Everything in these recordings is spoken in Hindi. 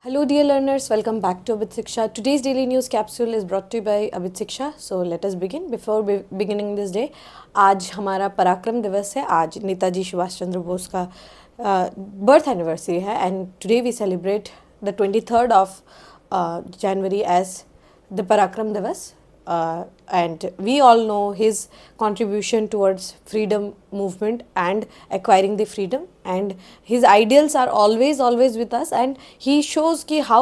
Hello dear learners, welcome back to Abit Shiksha. Today's daily news capsule is brought to you by Abit Shiksha. So let us begin. Before beginning this day, आज हमारा पराक्रम दिवस है. आज नेताजी सुभाष चंद्र बोस का बर्थ एनिवर्सरी है and today we celebrate the 23rd of January as the Parakram Divas. And we all know his contribution towards freedom movement and acquiring the freedom, and his ideals are always with us, and he shows कि how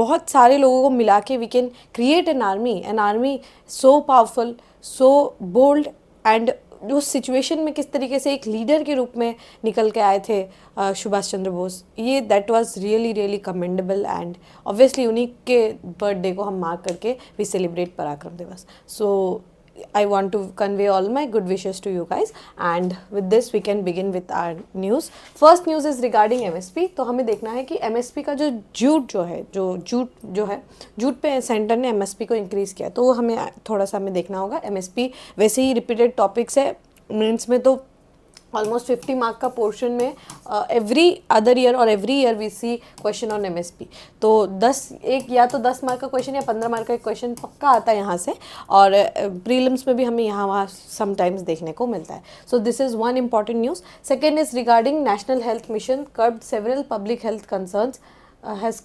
बहुत सारे लोगों को मिला के we can create an army so powerful, so bold, and उस सिचुएशन में किस तरीके से एक लीडर के रूप में निकल के आए थे सुभाष चंद्र बोस. ये that was really commendable and obviously उन्हीं के बर्थडे को हम मार्क करके वी सेलिब्रेट पराक्रम दिवस. सो I want to convey all my good wishes to you guys, and with this we can begin with our news. First news is regarding MSP. तो हमें देखना है कि MSP का जो जूट पे सेंटर ने MSP को इंक्रीज़ किया, तो वो हमें थोड़ा सा देखना होगा. MSP वैसे ही रिपीटेड टॉपिक्स है मेंस में, तो ऑलमोस्ट 50 मार्क का पोर्शन में एवरी अदर ईयर और every year we see question on MSP. तो 10 मार्क का क्वेश्चन या 15 मार्क का एक क्वेश्चन पक्का आता है यहाँ से, और प्रीलिम्स में भी हमें यहाँ वहाँ समटाइम्स देखने को मिलता है. So this is one important news. Second is regarding national health mission curved several public health concerns has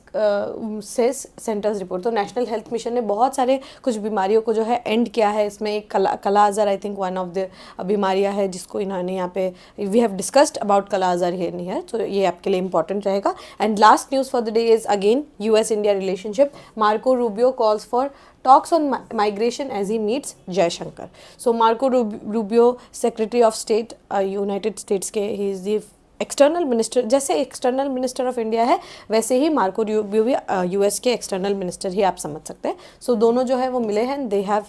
says centres report. तो नेशनल हेल्थ मिशन ने बहुत सारे कुछ बीमारियों को जो है एंड किया है. इसमें एक kala azar I think one of the बीमारियां है जिसको इन्होंने यहाँ पे वी हैव डिस्कस्ड अबाउट काला आज़ार हियर. तो ये आपके लिए इंपॉर्टेंट रहेगा. And last news for the day is again US India relationship. Marco Rubio calls for talks on migration as he meets Jaishankar. So Marco Rubio, Secretary of State, United States के, he is the external minister. जैसे एक्सटर्नल मिनिस्टर ऑफ इंडिया है वैसे ही मार्को रूबियो भी US के एक्सटर्नल मिनिस्टर ही आप समझ सकते हैं. सो दोनों जो है वो मिले हैं, they have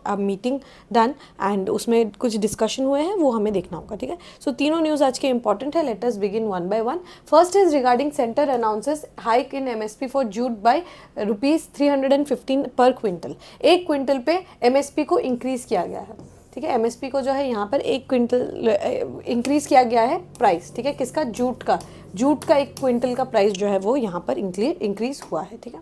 a meeting done and उसमें कुछ डिस्कशन हुए हैं, वो हमें देखना होगा. ठीक है. सो तीनों न्यूज़ आज के इंपॉर्टेंट है. Let us begin one by one. First is regarding centre announces hike in MSP for jute by ₹315 per quintal. एक क्विंटल पे MSP को इंक्रीज़ किया गया है. ठीक है. MSP को जो है यहाँ पर एक क्विंटल इंक्रीज़ किया गया है प्राइस. ठीक है. किसका? जूट का एक क्विंटल का प्राइस जो है वो यहाँ पर इंक्रीज़ हुआ है. ठीक है.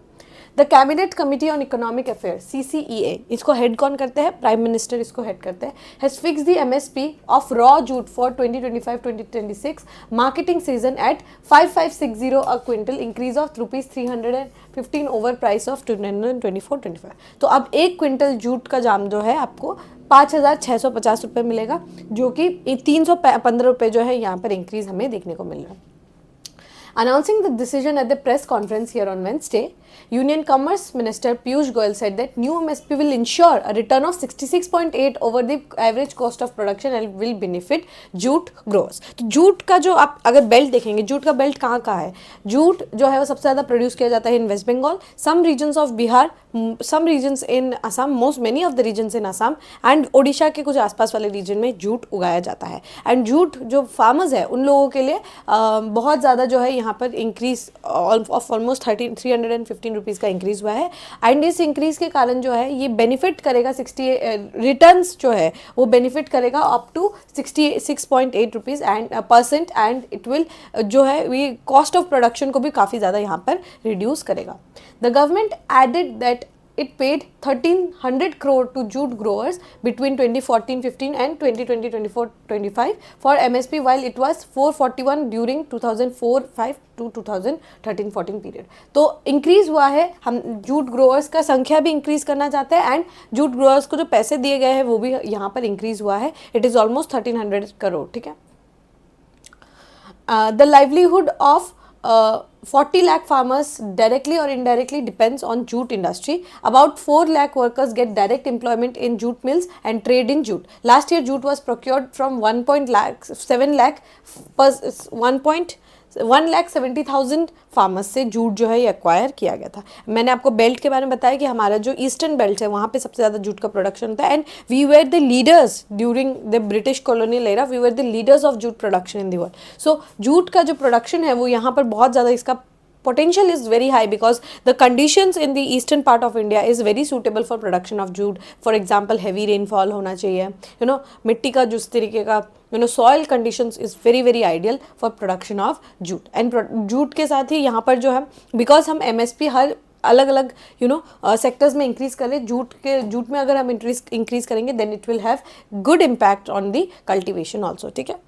The cabinet committee on economic affair CCEA, इसको हेड कौन करते हैं? प्राइम मिनिस्टर इसको हेड करते हैं. Has fix the MSP of raw jute for 2025-2026 marketing season at 5560 a quintal, increase of ₹315 over price of 2024-25. तो अब एक क्विंटल जूट का जाम जो है आपको 5,650 रुपये मिलेगा, जो कि 315 रुपये जो है यहाँ पर इंक्रीज हमें देखने को मिल रहा है. Announcing the decision at the press conference here on Wednesday, Union Commerce Minister Piyush Goyal said that new MSP will ensure a return of 66.8 over the average cost of production and will benefit jute growers. तो जूट का जो आप अगर बेल्ट देखेंगे, जूट का बेल्ट कहाँ है? जूट जो है वो सबसे ज़्यादा प्रोड्यूस किया जाता है in West Bengal, some regions of Bihar, some regions in Assam, many of the regions in Assam and Odisha के कुछ आसपास वाले रीजन में जूट उगाया जाता है. एंड जूट जो फार्मर्स है उन लोगों के लिए बहुत ज़्यादा जो है यहाँ पर इंक्रीज ऑफ ऑलमोस्ट 315 रुपीज़ का इंक्रीज़ हुआ है. एंड इस इंक्रीज़ के कारण जो है ये बेनिफिट करेगा 60 रिटर्न्स जो है वो बेनिफिट करेगा up to 66.8 rupees and percent, and it will जो है ये कॉस्ट ऑफ प्रोडक्शन को भी काफ़ी ज़्यादा यहाँ पर रिड्यूस करेगा. The government aided that it paid 1,300 crore to jute growers between 2014-15 and 2020-24-25 for MSP, while it was 441 during 2004-5 to 2013-14 period. तो इंक्रीज़ हुआ है. हम जूट ग्रोअर्स का संख्या भी इंक्रीज़ करना चाहते हैं एंड जूट ग्रोअर्स को जो पैसे दिए गए हैं वो भी यहाँ पर इंक्रीज़ हुआ है. It is almost 1,300 crore. ठीक है. The livelihood of 40 lakh farmers directly or indirectly depends on jute industry. About 4 lakh workers get direct employment in jute mills and trade in jute. Last year jute was procured from 1,70,000 farmers से जूट जो है ये एक्वायर किया गया था. मैंने आपको बेल्ट के बारे में बताया कि हमारा जो ईस्टर्न बेल्ट है वहाँ पे सबसे ज़्यादा जूट का प्रोडक्शन होता है. And we were the leaders during the British colonial era, we were the leaders of jute production in the world. So jute का जो प्रोडक्शन है वो यहाँ पर बहुत ज़्यादा इसका potential is very high because the conditions in the eastern part of India is very suitable for production of jute. For example, heavy rainfall होना चाहिए, you know, मिट्टी का जिस तरीके का you know soil conditions is very very ideal for production of jute. and jute के साथ ही यहाँ पर जो है because हम MSP हर अलग अलग यू नो सेक्टर्स में इंक्रीज करें, जूट में अगर हम इंक्रीज करेंगे then it will have good impact on the cultivation also, ठीक है,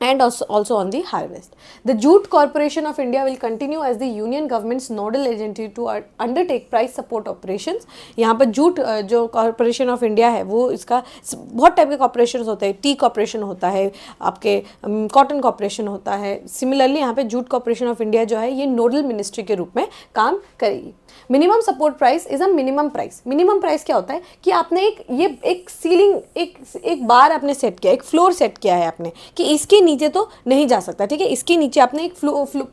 and also on the harvest. The Jute Corporation of India will continue as the union government's nodal agency to undertake price support operations. यहाँ पर जूट जो कॉरपोरेशन ऑफ इंडिया है वो इसका बहुत टाइप के कॉरपोरेशन होते हैं, टी कॉरपोरेशन होता है, आपके कॉटन कॉरपोरेशन होता है. सिमिलरली यहाँ पे जूट कॉरपोरेशन ऑफ इंडिया जो है ये नोडल मिनिस्ट्री के रूप में काम करेगी. Minimum support price is a minimum price. Minimum price क्या होता है कि आपने एक सीलिंग एक बार आपने सेट किया, एक फ्लोर सेट किया है आपने कि इसके नीचे तो नहीं जा सकता, ठीक है, इसके नीचे आपने एक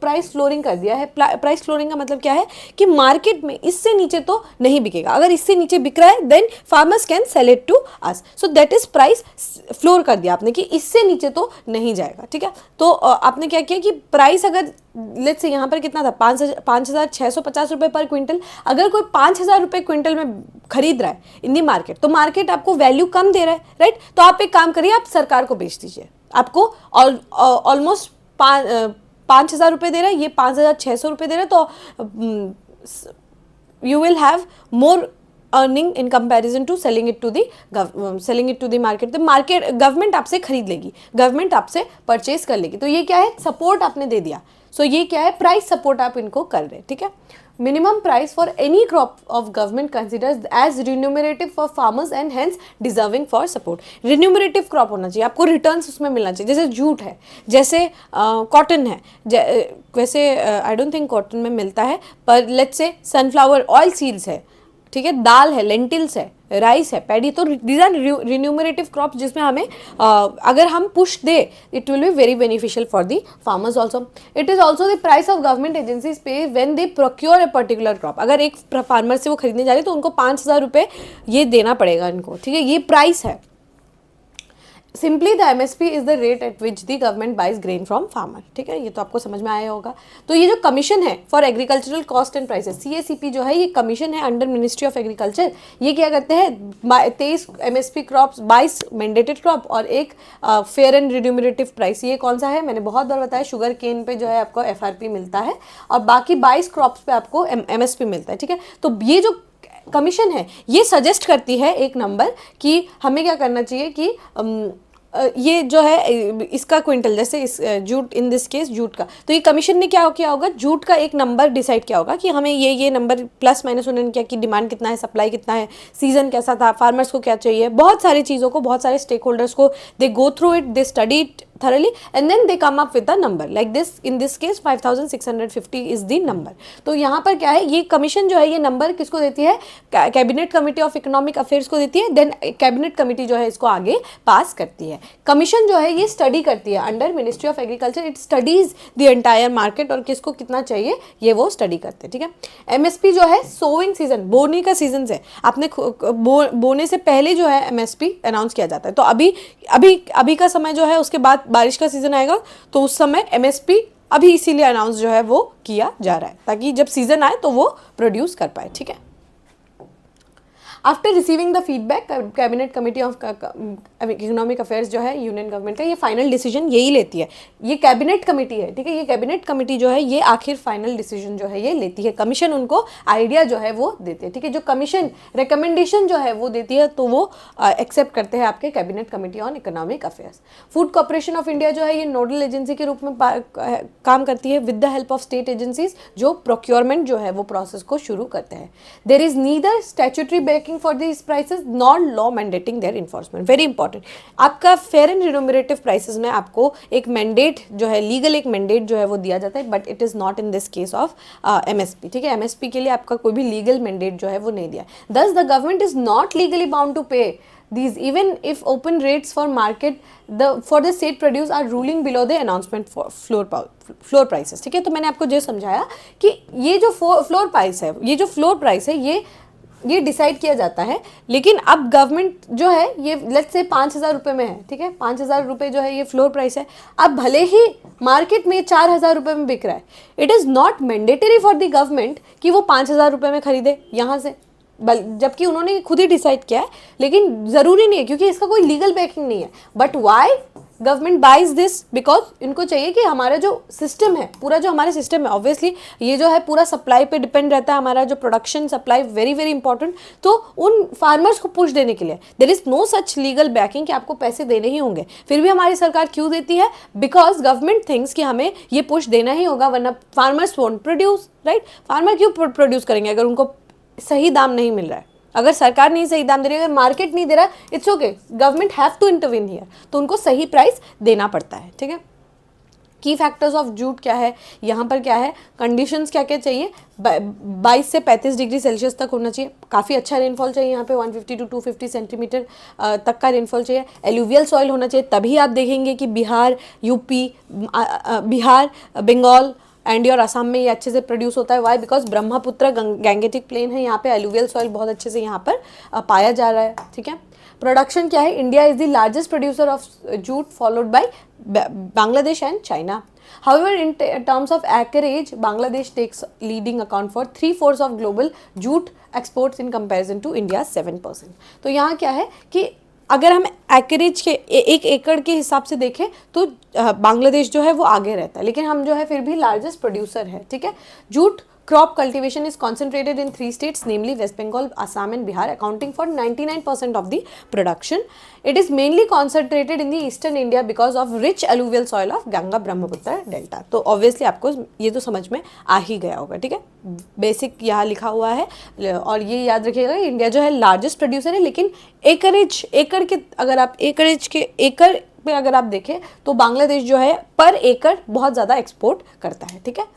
प्राइस फ्लोरिंग कर दिया है. प्राइस फ्लोरिंग का मतलब क्या है कि मार्केट में इससे नीचे तो नहीं बिकेगा, अगर इससे नीचे बिक रहा है then farmers can sell it to us. So that is price floor कर दिया आपने कि इससे नीचे तो नहीं जाएगा, ठीक है. तो आपने क्या किया कि प्राइस अगर लेट्स से यहाँ पर कितना था 5,650 रुपये पर क्विंटल, अगर कोई 5,000 रुपये क्विंटल में खरीद रहा है इन दी मार्केट तो मार्केट आपको वैल्यू कम दे रहा है, राइट. तो आप एक काम करिए, आप सरकार को बेच दीजिए, आपको ऑलमोस्ट 5,000 रुपये दे रहा है, ये 5,600 रुपये दे रहा है, तो you will have more earning in comparison to selling it to the market. तो मार्केट गवर्नमेंट आपसे खरीद लेगी, गवर्नमेंट आपसे परचेज कर लेगी. तो ये क्या है, सपोर्ट आपने दे दिया. सो ये क्या है, प्राइस सपोर्ट आप इनको कर रहे हैं, ठीक है. Minimum price for any crop of government considers as remunerative for farmers and hence deserving for support. Remunerative crop होना चाहिए, आपको रिटर्न्स उसमें मिलना चाहिए. जैसे जूट है, जैसे कॉटन है, वैसे आई डोंट थिंक कॉटन में मिलता है, पर let's say sunflower oil seeds है, ठीक है, दाल है, लेंटिल्स है, राइस है, पैडी. तो दीज आर रिन्यूमरेटिव क्रॉप जिसमें हमें अगर हम पुश दे it will be very beneficial for the farmers also. It is also the price of government agencies pay when they procure a particular crop. अगर एक फार्मर से वो खरीदने जा रहे हैं तो उनको 5,000 रुपये ये देना पड़ेगा इनको, ठीक है, ये प्राइस है. Simply the MSP is the rate at which the government buys grain from farmer, ठीक है, ये तो आपको समझ में आया होगा. तो ये जो कमीशन है for agricultural cost and prices, CACP जो है ये कमीशन है अंडर मिनिस्ट्री ऑफ एग्रीकल्चर. ये क्या करते हैं, 23 MSP क्रॉप्स, 22 मैंडेटेड क्रॉप और एक फेयर एंड रिन्यूमरेटिव प्राइस. ये कौन सा है, मैंने बहुत बार बताया, शुगर केन पे जो है आपको FRP मिलता है और बाकी 22 क्रॉप्स पे आपको MSP मिलता है, ठीक है. तो ये जो कमीशन है ये सजेस्ट करती है एक नंबर कि हमें क्या करना चाहिए कि ये जो है इसका क्विंटल, जैसे इस jute, in this case jute का, तो ये कमीशन ने क्या किया होगा, जूट का एक नंबर डिसाइड किया होगा कि हमें ये नंबर प्लस माइनस उन्होंने क्या कि डिमांड कितना है, सप्लाई कितना है, सीजन कैसा था, फार्मर्स को क्या चाहिए, बहुत सारी चीज़ों को, बहुत सारे स्टेक होल्डर्स को they go through it, they study it thoroughly and then they come up with a number like this. In this case 5,650 is the number. तो यहाँ पर क्या है, ये कमीशन जो है ये नंबर किसको देती है, cabinet committee of economic affairs को देती है. देन कैबिनेट कमेटी जो है इसको आगे पास करती है. कमीशन जो है ये स्टडी करती है under ministry of agriculture. It studies the entire market और किसको कितना चाहिए ये वो स्टडी करते हैं, ठीक है. MSP जो है सोइंग सीजन, बोने का सीजन है, आपने बोने से पहले जो है MSP अनाउंस किया जाता है. तो अभी का समय जो है उसके बाद बारिश का सीजन आएगा तो उस समय MSP अभी इसीलिए अनाउंस जो है वो किया जा रहा है ताकि जब सीजन आए तो वो प्रोड्यूस कर पाए, ठीक है. After receiving the feedback cabinet committee of economic affairs जो है यूनियन गवर्नमेंट का, ये फाइनल डिसीजन यही लेती है. ये कैबिनेट कमेटी है, ठीक है, ये कैबिनेट कमेटी जो है ये आखिर फाइनल डिसीजन जो है ये लेती है. कमीशन उनको आइडिया जो है वो देती है, ठीक है. जो कमीशन रिकमेंडेशन जो है वो देती है तो वो एक्सेप्ट करते हैं आपके cabinet committee on economic affairs. Food corporation of India जो है ये नोडल एजेंसी के रूप में काम करती है with the help of state agencies जो प्रोक्योरमेंट जो है वो प्रोसेस को शुरू करते हैं. There is neither statutory backing for this prices not law mandating their enforcement. Very important, आपका फेयर एंड रिन्यूमरेटिव प्राइसेस में आपको एक मैंडेट जो है, लीगल एक मैंडेट जो है वो दिया जाता है, but it is not in this case of MSP, ठीक है. MSP के लिए आपका कोई भी लीगल मैंडेट जो है वो नहीं दिया. Thus the government is not legally bound to pay these even if open rates for market for the state produce are ruling below the announcement for floor prices, ठीक है. तो मैंने आपको जो समझाया कि ये जो फ्लोर प्राइस है, ये जो फ्लोर प्राइस है ये ये डिसाइड किया जाता है। लेकिन अब गवर्नमेंट जो है ये लेट्स से 5,000 रुपये में है, ठीक है, 5,000 रुपये जो है ये फ्लोर प्राइस है। अब भले ही मार्केट में 4,000 रुपये में बिक रहा है, it is not mandatory for the government कि वो 5,000 रुपये में खरीदे यहाँ से, जबकि उन्होंने खुद ही डिसाइड किया है। लेकिन ज़रूरी नहीं है क्योंकि इसका कोई लीगल बैकिंग नहीं है। But why government buys this? Because इनको चाहिए कि हमारा जो सिस्टम है, पूरा जो हमारा सिस्टम है, ऑब्वियसली ये जो है पूरा सप्लाई पे डिपेंड रहता है, हमारा जो production supply very very important. तो उन फार्मर्स को पुश देने के लिए there is no such legal backing कि आपको पैसे देने ही होंगे। फिर भी हमारी सरकार क्यों देती है? बिकॉज गवर्नमेंट थिंक्स कि हमें ये पुश देना ही होगा, वरना farmers won't produce, right. Farmer क्यों प्रोड्यूस करेंगे अगर उनको सही दाम नहीं मिल रहा है? अगर सरकार नहीं सही दाम दे रही है, अगर मार्केट नहीं दे रहा, it's okay, government have to intervene here, तो उनको सही प्राइस देना पड़ता है, ठीक है। की फैक्टर्स ऑफ जूट क्या है, यहाँ पर क्या है, कंडीशंस क्या क्या चाहिए, 22 से 35 डिग्री सेल्सियस तक होना चाहिए, काफ़ी अच्छा रेनफॉल चाहिए यहाँ पे, 150 to 250 सेंटीमीटर तक का रेनफॉल चाहिए, एलुवियल सॉइल होना चाहिए। तभी आप देखेंगे कि Bihar, UP, Bihar, Bengal and your Assam में ये अच्छे से प्रोड्यूस होता है। Why? Because Brahmaputra Gangetic plain है, यहाँ पे एलुवियल सॉइल बहुत अच्छे से यहाँ पर पाया जा रहा है, ठीक है। प्रोडक्शन क्या है? India is the largest producer of jute followed by Bangladesh and China. However, in terms of acreage, Bangladesh takes leading account for 3/4 of global jute exports in comparison to India's 7%. तो यहाँ क्या है कि अगर हम एक्रेज के एक एकड़ के हिसाब से देखें तो बांग्लादेश जो है वो आगे रहता है, लेकिन हम जो है फिर भी लार्जेस्ट प्रोड्यूसर है, ठीक है। Jute crop cultivation is concentrated in 3 states, namely West Bengal, Assam and Bihar, accounting for 99% of the production. It is mainly concentrated in the eastern India because of rich alluvial soil of Ganga Brahmaputra delta. तो obviously आपको ये तो समझ में आ ही गया होगा, ठीक है। बेसिक यहाँ लिखा हुआ है और ये याद रखिएगा, इंडिया जो है लार्जेस्ट प्रोड्यूसर है, लेकिन एकड़ के अगर आप एकड़ पे अगर आप देखें तो बांग्लादेश जो है पर एकड़ बहुत ज़्यादा एक्सपोर्ट करता है, ठीक है।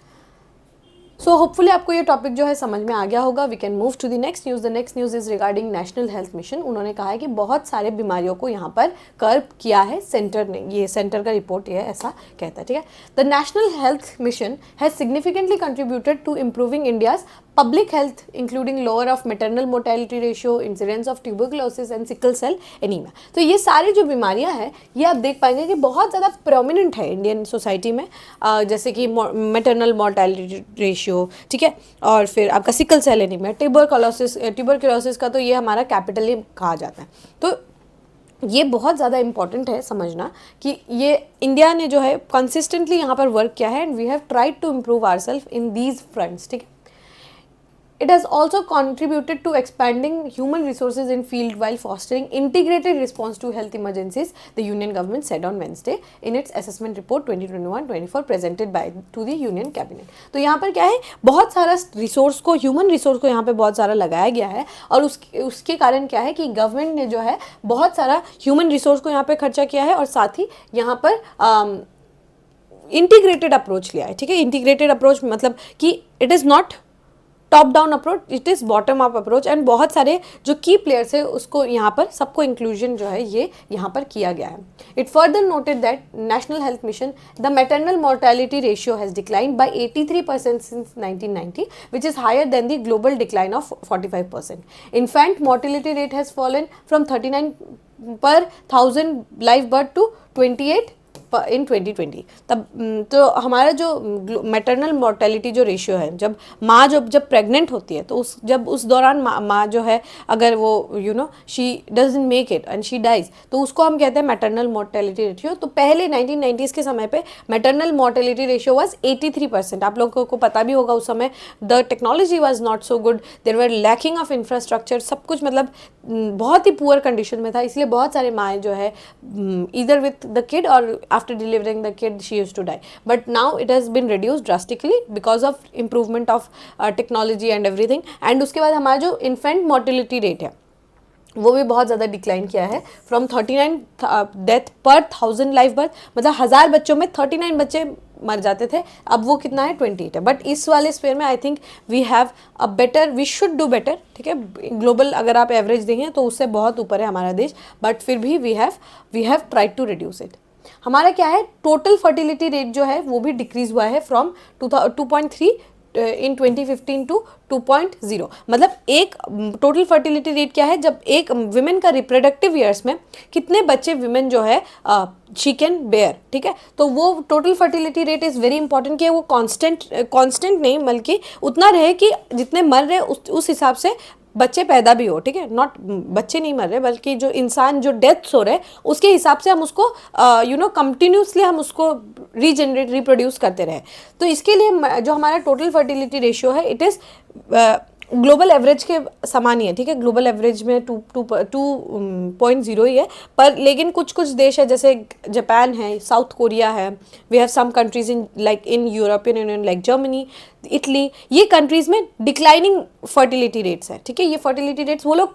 सो होपफुली आपको ये टॉपिक जो है समझ में आ गया होगा। We can move to the next news. The next news is regarding national health mission. उन्होंने कहा है कि बहुत सारे बीमारियों को यहाँ पर कर्ब किया है सेंटर ने, ये सेंटर का रिपोर्ट ये है, ऐसा कहता है, ठीक है। The national health mission has significantly contributed to improving India's public health, including lower of maternal mortality ratio, incidence of tuberculosis and sickle cell anemia। तो ये सारी जो बीमारियां हैं ये आप देख पाएंगे कि बहुत ज़्यादा प्रोमिनेंट है इंडियन सोसाइटी में, जैसे कि मैटरनल मोर्टेलिटी रेशियो, ठीक है, और फिर आपका सिकल सेल एनीमिया, ट्यूबरक्लोसिस का तो ये हमारा कैपिटल ही कहा जाता है। तो ये बहुत ज़्यादा इंपॉर्टेंट है समझना कि ये इंडिया ने जो है कंसिस्टेंटली यहाँ पर वर्क किया है and we have tried to improve ourselves in these fronts, ठीक है। It has also contributed to expanding human resources in field while fostering integrated response to health emergencies, the Union government said on Wednesday in its assessment report 2021-24 presented by to the Union Cabinet। तो यहाँ पर क्या है, बहुत सारा रिसोर्स को, ह्यूमन रिसोर्स को यहाँ पे बहुत सारा लगाया गया है और उसके कारण क्या है कि गवर्नमेंट ने जो है बहुत सारा ह्यूमन रिसोर्स को यहाँ पे खर्चा किया है और साथ ही यहाँ पर इंटीग्रेटेड अप्रोच लिया है, ठीक है। इंटीग्रेटेड अप्रोच मतलब कि it is not top down approach, it is bottom up approach and बहुत सारे जो की प्लेयर्स है उसको यहाँ पर सबको इंक्लूजन जो है ये यहाँ पर किया गया है। It further noted that national health mission the maternal mortality ratio has declined by 83% since 1990 which is higher than the global decline of 45%। Infant mortality rate has fallen from 39 per 1000 live birth to 28 इन 2020। तब तो हमारा जो मैटरनल मोर्टेलिटी जो रेशियो है, जब माँ जब प्रेग्नेंट होती है तो जब उस दौरान माँ जो है अगर वो she doesn't make it and she dies तो उसको हम कहते हैं मैटरनल मोर्टेलिटी रेशियो। तो पहले 1990s के समय पे मैटरनल मोर्टेलिटी रेशियो वाज 83%। आप लोगों को पता भी होगा उस समय the technology was not so good, there were lacking of infrastructure, सब कुछ मतलब बहुत ही पुअर कंडीशन में था, इसलिए बहुत सारे माएँ जो है ईदर विथ द किड और after delivering the kid she used to die, but now it has been reduced drastically because of improvement of technology and everything। and उसके बाद हमारा जो infant mortality rate है वो भी बहुत ज़्यादा डिक्लाइन किया है फ्रॉम 39 डेथ पर 1000 लाइव बर्थ, मतलब 1000 बच्चों में 39 बच्चे मर जाते थे, अब वो कितना है 28 है। बट इस वाले स्पेयर में I think we have a better, we should do better, ठीक है। ग्लोबल अगर आप एवरेज देखें तो उससे बहुत ऊपर है हमारा देश, बट फिर भी we have tried to reduce it. हमारा क्या है, टोटल फर्टिलिटी रेट जो है वो भी डिक्रीज हुआ है फ्रॉम 2.3 इन 2015 टू 2.0। मतलब एक टोटल फर्टिलिटी रेट क्या है, जब एक विमेन का रिप्रोडक्टिव ईयर्स में कितने बच्चे विमेन जो है शी कैन बेयर, ठीक है। तो वो total fertility rate is very important कि वो कांस्टेंट नहीं बल्कि उतना रहे कि जितने मर रहे उस हिसाब से बच्चे पैदा भी हो, ठीक है। नॉट बच्चे नहीं मर रहे बल्कि जो इंसान जो डेथ्स हो रहे उसके हिसाब से हम उसको कंटिन्यूसली हम उसको रीजनरेट रिप्रोड्यूस करते रहे। तो इसके लिए जो हमारा टोटल फर्टिलिटी रेशियो है इट इज़ ग्लोबल एवरेज के समान ही है, ठीक है। ग्लोबल एवरेज में 2.0 ही है, पर लेकिन कुछ कुछ देश है जैसे जापान है, साउथ कोरिया है, we have some countries in European Union like Germany, Italy, ये कंट्रीज़ में डिक्लाइनिंग फर्टिलिटी रेट्स है, ठीक है। ये फर्टिलिटी रेट्स वो लोग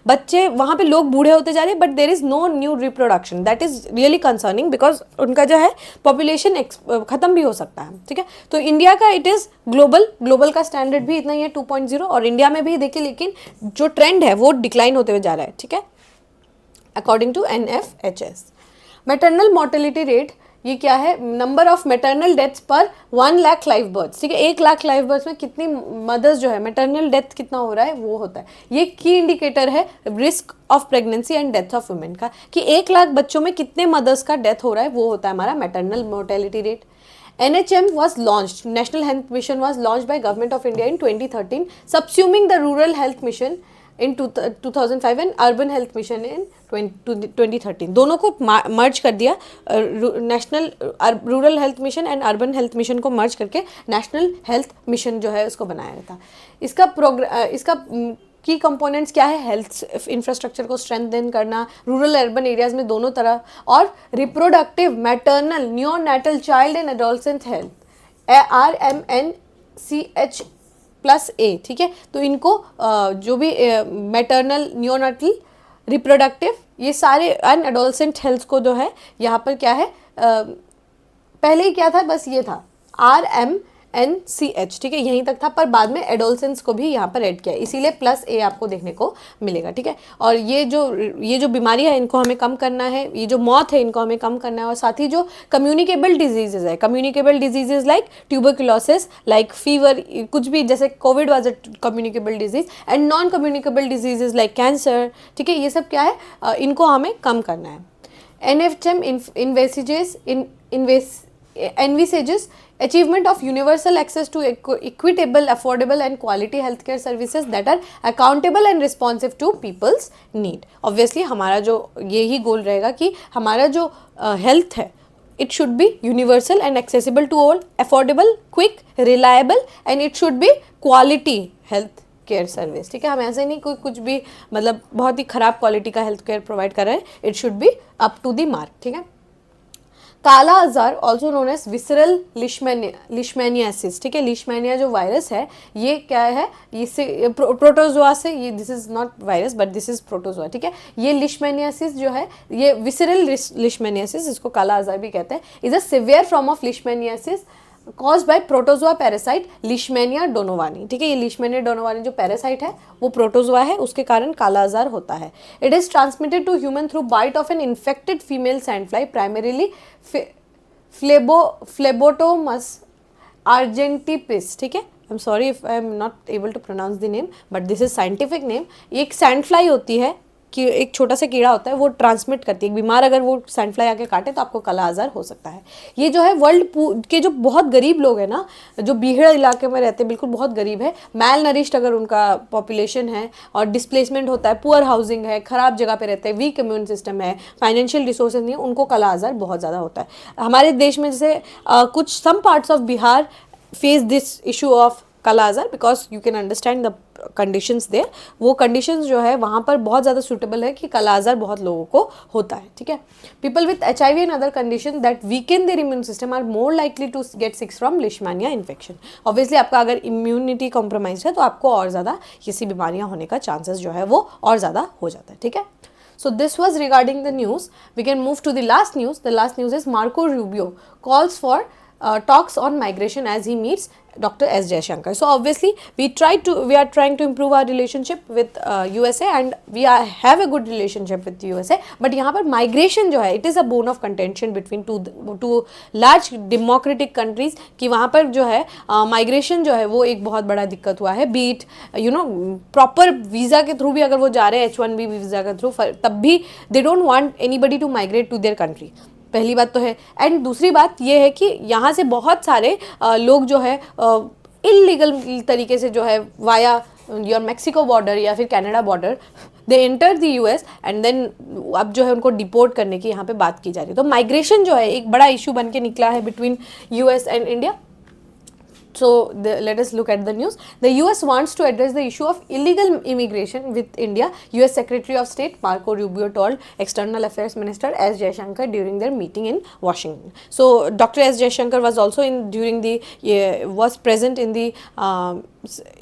बच्चे वहाँ पे लोग बूढ़े होते जा रहे हैं but there is no new reproduction, that is really concerning because उनका जो है पॉपुलेशन ख़त्म भी हो सकता है, ठीक है। तो इंडिया का इट इज़ ग्लोबल का स्टैंडर्ड भी इतना ही है 2.0, और इंडिया में भी देखिए लेकिन जो ट्रेंड है वो डिक्लाइन होते हुए जा रहा है, ठीक है, according to NFHS। Maternal mortality rate ये क्या है, नंबर ऑफ मैटरनल डेथ्स पर 1 लाख लाइव बर्थ्स, ठीक है। 1 लाख लाइव बर्थ्स में कितनी मदर्स जो है मैटरनल डेथ कितना हो रहा है वो होता है। ये की इंडिकेटर है risk of pregnancy and death of women का, कि 1 लाख बच्चों में कितने मदर्स का डेथ हो रहा है वो होता है हमारा maternal mortality rate. NHM was launched, National Health Mission was launched by Government of India in 2013, subsuming the Rural Health Mission in 2005 and Urban Health Mission in 2013। दोनों को मर्ज कर दिया, national rural health mission and urban health mission को मर्ज करके नेशनल हेल्थ मिशन जो है उसको बनाया गया था। इसका की कंपोनेंट्स क्या है, हेल्थ इंफ्रास्ट्रक्चर को स्ट्रेंथन करना रूरल अर्बन एरियाज में दोनों तरफ, और reproductive maternal neonatal child and adolescent health RMNCH+A, ठीक है। तो इनको जो भी मैटरनल नियोनेटल रिप्रोडक्टिव ये सारे एंड एडोलसेंट हेल्थ को जो है यहाँ पर क्या है, पहले ही क्या था बस ये था RMNCH, ठीक है, यहीं तक था, पर बाद में एडोलसेंस को भी यहाँ पर ऐड किया, इसीलिए +A आपको देखने को मिलेगा, ठीक है। और ये जो बीमारी है इनको हमें कम करना है, ये जो मौत है इनको हमें कम करना है, और साथ ही जो कम्युनिकेबल डिजीजेज है, communicable diseases like tuberculosis, like fever, कुछ भी जैसे Covid was a communicable disease, and non communicable diseases like cancer, ठीक है, ये सब क्या है, इनको हमें कम करना है। NHM envisages achievement of universal access to equitable, affordable and quality healthcare services that are accountable and responsive to people's need। Obviously हमारा जो यही गोल रहेगा कि हमारा जो हेल्थ है it should be universal and accessible to all, affordable, quick, reliable and it should be quality health care service, ठीक है। हम ऐसे नहीं कोई कुछ भी मतलब बहुत ही खराब क्वालिटी का हेल्थ केयर प्रोवाइड कर रहे हैं, it should be up to the mark, ठीक है। Kala azar also known as visceral leishmaniasis, ठीक है। लिशमैनिया जो वायरस है ये क्या है, इससे प्रोटोजोआ से, ये this is not virus but this is protozoa, ठीक है। ये लिशमैनियासिस जो है ये विसरल लिशमैनियासिस, इसको काला आजार भी कहते हैं, is a severe form of leishmaniasis caused by protozoa parasite Leishmania donovani, ठीक है। ये लिशमैनिया डोनोवानी जो पैरासाइट है वो प्रोटोजोआ है, उसके कारण काला आजार होता है। It is transmitted to human through bite of an infected female sandfly, primarily Phlebotomus argentipes, ठीक है। I am sorry if I am not able to pronounce the name but this is scientific name. ये एक सैंडफ्लाई होती है कि एक छोटा सा कीड़ा होता है, वो ट्रांसमिट करती है, बीमार अगर वो सैंडफ्लाई आके काटे तो आपको काला आजार हो सकता है। ये जो है वर्ल्ड के जो बहुत गरीब लोग हैं ना, जो बीहड़ इलाके में रहते हैं, बिल्कुल बहुत गरीब है, मैल नरिश्ड अगर उनका पॉपुलेशन है और डिस्प्लेसमेंट होता है, पुअर हाउसिंग है, ख़राब जगह पे रहते हैं, वीक इम्यून सिस्टम है, फाइनेंशियल रिसोर्सेज नहीं है, उनको काला आजार बहुत ज़्यादा होता है। हमारे देश में जैसे कुछ some parts of Bihar face this issue of kala azar because you can understand the conditions there, वो कंडीशंस जो है वहाँ पर बहुत ज़्यादा सूटेबल है कि काला आजार बहुत लोगों को होता है, ठीक है। People with HIV and other condition that weaken their immune system are more likely to get sick from leishmania infection. Obviously आपका अगर इम्यूनिटी कॉम्प्रोमाइज है तो आपको और ज़्यादा ऐसी बीमारियाँ होने का चांसेस जो है वो और ज़्यादा हो जाता है, ठीक है। So this was regarding the news. We can move to the last news. The last news is Marco Rubio calls for talks on migration as he meets Dr. S. Jaishankar. So obviously we are trying to improve our relationship with USA and we have a good relationship with USA. But यहाँ पर migration जो है, it is a bone of contention between two large democratic countries कि वहाँ पर जो है migration जो है वो एक बहुत बड़ा दिक्कत हुआ है. Be it proper visa के through भी अगर वो जा रहे हैं H1B visa के through, तब भी they don't want anybody to migrate to their country. पहली बात तो है. एंड दूसरी बात ये है कि यहाँ से बहुत सारे लोग जो है इलीगल तरीके से जो है वाया योर मैक्सिको बॉर्डर या फिर Canada border they enter the US and then अब जो है उनको डिपोर्ट करने की यहाँ पे बात की जा रही है. तो माइग्रेशन जो है एक बड़ा इशू बन के निकला है between US and India. So let us look at the news. The US wants to address the issue of illegal immigration with India. US Secretary of State Marco Rubio told External Affairs Minister S. Jaishankar during their meeting in Washington. So Dr. S. Jaishankar was also was present in the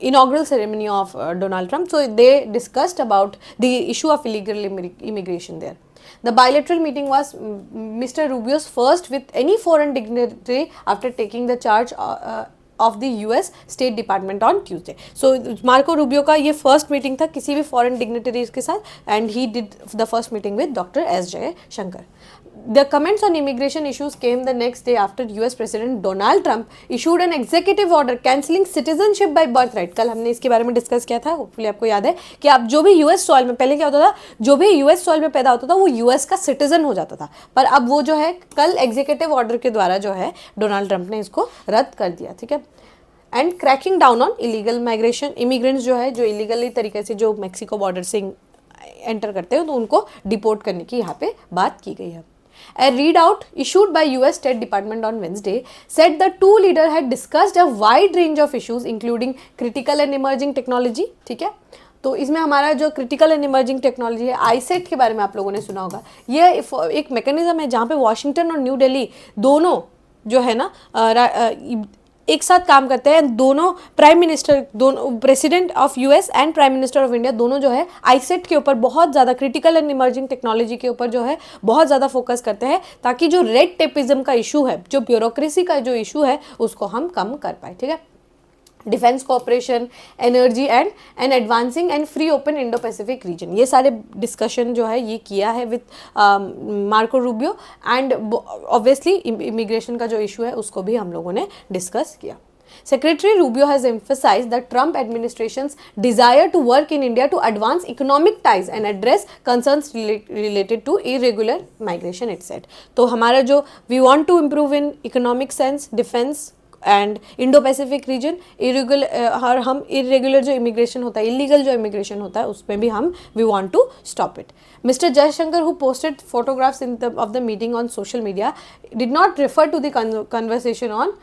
inaugural ceremony of Donald Trump. So they discussed about the issue of illegal immigration there. The bilateral meeting was Mr. Rubio's first with any foreign dignitary after taking the charge of the US State Department on Tuesday. So Marco Rubio का ये first meeting था किसी भी foreign dignitaries के साथ and he did the first meeting with Dr. S. Jaishankar. The comments on immigration issues came the next day after US President Donald Trump issued an executive order cancelling citizenship by birthright. कल हमने इसके बारे में डिस्कस किया था, होपफुली आपको याद है कि आप जो भी US सॉइल में, पहले क्या होता था, जो भी US सॉइल में पैदा होता था वो US का सिटीजन हो जाता था, पर अब वो जो है कल एग्जीक्यूटिव ऑर्डर के द्वारा जो है डोनाल्ड ट्रंप ने इसको रद्द कर दिया. ठीक है. And cracking down on illegal migration, immigrants जो है जो इलीगली तरीके से जो मैक्सिको बॉर्डर से एंटर करते हैं तो उनको डिपोर्ट करने की यहाँ पे बात की गई है. A readout issued by US State Department on Wednesday said the two leaders had discussed a wide range of issues including critical and emerging technology. ठीक है. तो इसमें हमारा जो क्रिटिकल एंड इमर्जिंग टेक्नोलॉजी है, आईसेट के बारे में आप लोगों ने सुना होगा. ये एक मैकेनिज्म है जहाँ पे वॉशिंगटन और न्यू दिल्ली दोनों जो है ना एक साथ काम करते हैं. दोनों प्राइम मिनिस्टर, दोनों president of US and prime minister of India दोनों जो है आईसेट के ऊपर बहुत ज़्यादा, क्रिटिकल एंड इमर्जिंग टेक्नोलॉजी के ऊपर जो है बहुत ज़्यादा फोकस करते हैं ताकि जो रेड टेपिज्म का इशू है, जो ब्यूरोक्रेसी का जो इशू है उसको हम कम कर पाए. ठीक है. Defence cooperation, energy and advancing and free open Indo Pacific region, ये सारे डिस्कशन जो है ये किया है with Marco Rubio. And obviously immigration का जो इशू है उसको भी हम लोगों ने डिस्कस किया. Secretary Rubio has emphasized the Trump administration's desire to work in India to advance economic ties and address concerns related to irregular migration, it said. तो हमारा जो we want to improve in economic sense, defense and Indo Pacific region, और हम इरेगुलर जो इमिग्रेशन होता है, इलीगल जो इमिग्रेशन होता है उसमें भी हम we want to stop it. Mister Jaishankar who posted photographs of the meeting on social media did not refer to the conversation on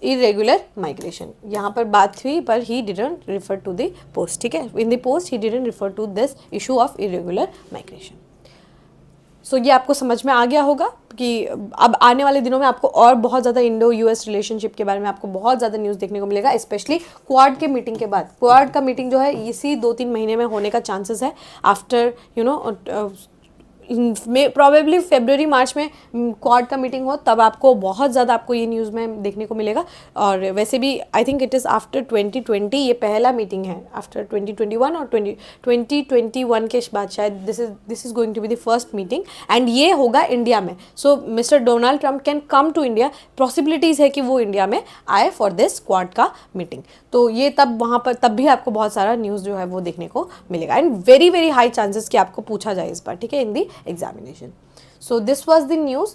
irregular migration. यहाँ पर बात हुई पर he didn't refer to the post. ठीक है. In the post he didn't refer to this issue of irregular migration. सो ये आपको समझ में आ गया होगा कि अब आने वाले दिनों में आपको और बहुत ज़्यादा इंडो यूएस रिलेशनशिप के बारे में आपको बहुत ज़्यादा न्यूज़ देखने को मिलेगा, स्पेशली क्वाड के मीटिंग के बाद. क्वाड का मीटिंग जो है इसी 2-3 महीने में होने का चांसेस है. आफ्टर में प्रॉबेबली फरवरी मार्च में क्वाड का मीटिंग हो, तब आपको बहुत ज़्यादा आपको ये न्यूज़ में देखने को मिलेगा. और वैसे भी I think it is after 2020 ये पहला मीटिंग है. आफ्टर 2021 और 2021 के बाद शायद this is going to be the first meeting and ये होगा इंडिया में. So mister Donald Trump can come to India, possibilities है कि वो इंडिया में आए फॉर दिस क्वाड का मीटिंग. तो ये तब वहाँ पर तब भी आपको बहुत सारा न्यूज़ जो है वो देखने को मिलेगा and very very high chances कि आपको पूछा जाए इस बार. ठीक है, इन दी examination. So this was the news.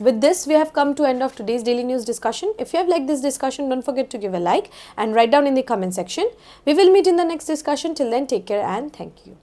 With this we have come to end of today's daily news discussion. If you have liked this discussion, don't forget to give a like and write down in the comment section. We will meet in the next discussion. Till then, take care and thank you.